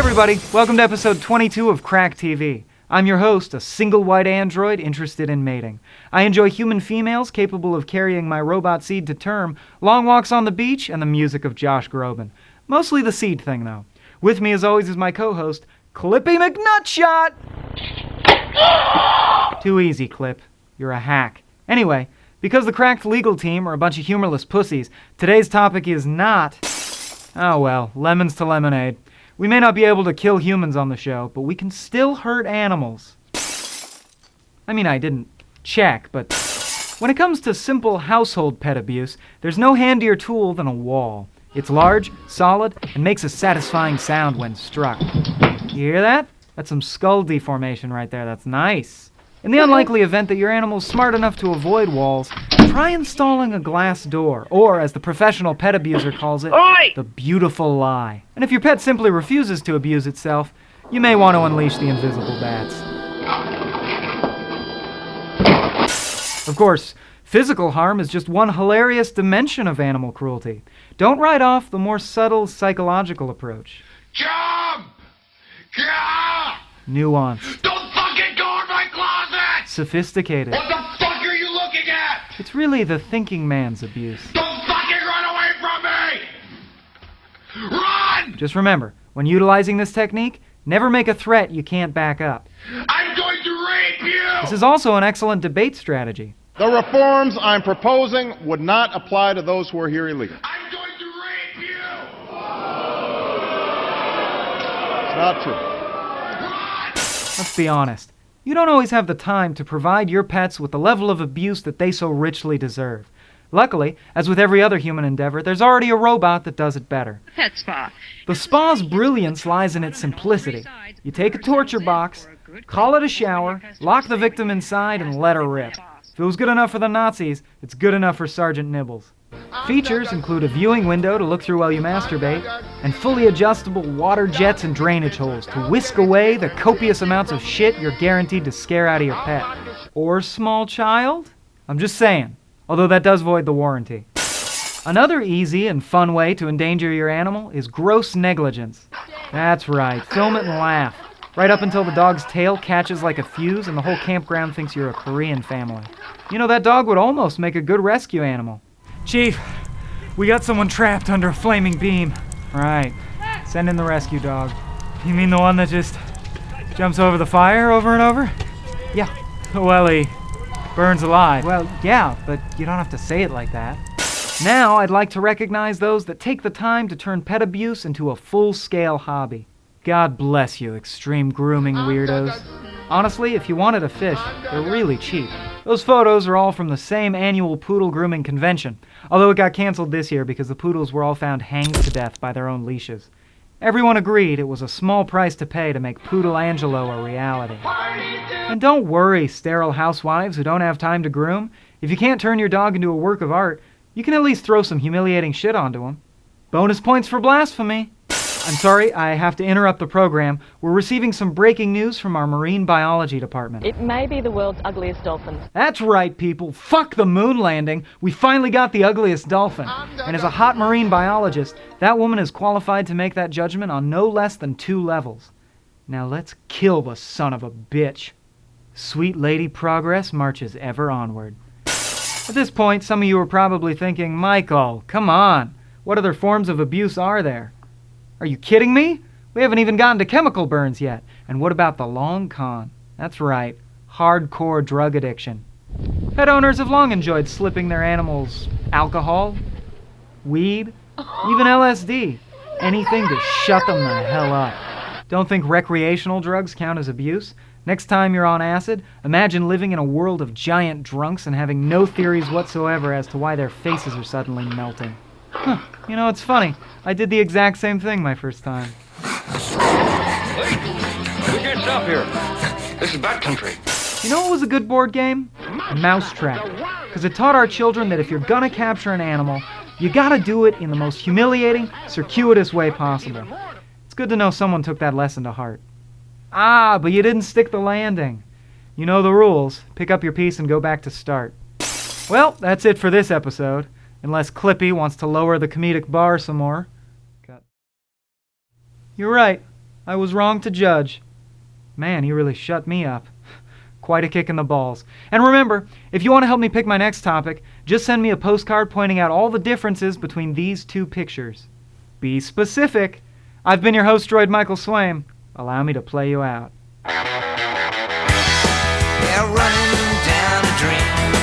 everybody, welcome to episode 22 of Crack TV. I'm your host, a single white android interested in mating. I enjoy human females capable of carrying my robot seed to term, long walks on the beach, and the music of Josh Groban. Mostly the seed thing, though. With me, as always, is my co-host, Clippy McNutshot! Too easy, Clip. You're a hack. Anyway, because the Cracked Legal Team are a bunch of humorless pussies, today's topic is not... oh well, lemons to lemonade. We may not be able to kill humans on the show, but we can still hurt animals. I mean, I didn't check, but when it comes to simple household pet abuse, there's no handier tool than a wall. It's large, solid, and makes a satisfying sound when struck. You hear that? That's some skull deformation right there. That's nice. In the unlikely event that your animal's smart enough to avoid walls, try installing a glass door, or, as the professional pet abuser calls it, the beautiful lie. And if your pet simply refuses to abuse itself, you may want to unleash the invisible bats. Of course, physical harm is just one hilarious dimension of animal cruelty. Don't write off the more subtle psychological approach. Jump! Gah! Nuanced. Don't fucking go in my closet! Sophisticated. What the fuck are you looking at? It's really the thinking man's abuse. Don't fucking run away from me! Run! Just remember, when utilizing this technique, never make a threat you can't back up. I'm going to rape you! This is also an excellent debate strategy. The reforms I'm proposing would not apply to those who are here illegally. I'm going to rape you! It's not true. Let's be honest. You don't always have the time to provide your pets with the level of abuse that they so richly deserve. Luckily, as with every other human endeavor, there's already a robot that does it better. Pet spa. The spa's brilliance lies in its simplicity. You take a torture box, call it a shower, lock the victim inside, and let her rip. If it was good enough for the Nazis, it's good enough for Sergeant Nibbles. Features include a viewing window to look through while you masturbate, and fully adjustable water jets and drainage holes to whisk away the copious amounts of shit you're guaranteed to scare out of your pet. Or small child? I'm just saying, although that does void the warranty. Another easy and fun way to endanger your animal is gross negligence. That's right, film it and laugh. Right up until the dog's tail catches like a fuse and the whole campground thinks you're a Korean family. You know, that dog would almost make a good rescue animal. Chief, we got someone trapped under a flaming beam. Right, send in the rescue dog. You mean the one that just jumps over the fire over and over? Yeah, well, he burns alive. Well, yeah, but you don't have to say it like that. Now, I'd like to recognize those that take the time to turn pet abuse into a full-scale hobby. God bless you, extreme grooming weirdos. Honestly, if you wanted a fish, they're really cheap. Those photos are all from the same annual poodle grooming convention, although it got canceled this year because the poodles were all found hanged to death by their own leashes. Everyone agreed it was a small price to pay to make Poodle Angelo a reality. And don't worry, sterile housewives who don't have time to groom. If you can't turn your dog into a work of art, you can at least throw some humiliating shit onto him. Bonus points for blasphemy. I'm sorry, I have to interrupt the program. We're receiving some breaking news from our marine biology department. It may be the world's ugliest dolphin. That's right, people. Fuck the moon landing. We finally got the ugliest dolphin. And as a hot marine biologist, that woman is qualified to make that judgment on no less than 2 levels. Now let's kill the son of a bitch. Sweet lady progress marches ever onward. At this point, some of you are probably thinking, Michael, come on. What other forms of abuse are there? Are you kidding me? We haven't even gotten to chemical burns yet. And what about the long con? That's right, hardcore drug addiction. Pet owners have long enjoyed slipping their animals alcohol, weed, even LSD. Anything to shut them the hell up. Don't think recreational drugs count as abuse? Next time you're on acid, imagine living in a world of giant drunks and having no theories whatsoever as to why their faces are suddenly melting. Huh, you know, it's funny. I did the exact same thing my first time. Wait! We can't stop here. This is backcountry. You know what was a good board game? Mousetrap. Because it taught our children that if you're gonna capture an animal, you gotta do it in the most humiliating, circuitous way possible. It's good to know someone took that lesson to heart. Ah, but you didn't stick the landing. You know the rules. Pick up your piece and go back to start. Well, that's it for this episode. Unless Clippy wants to lower the comedic bar some more. Cut. You're right. I was wrong to judge. Man, he really shut me up. Quite a kick in the balls. And remember, if you want to help me pick my next topic, just send me a postcard pointing out all the differences between these two pictures. Be specific. I've been your host, Droid Michael Swaim. Allow me to play you out. Yeah, running down a dream.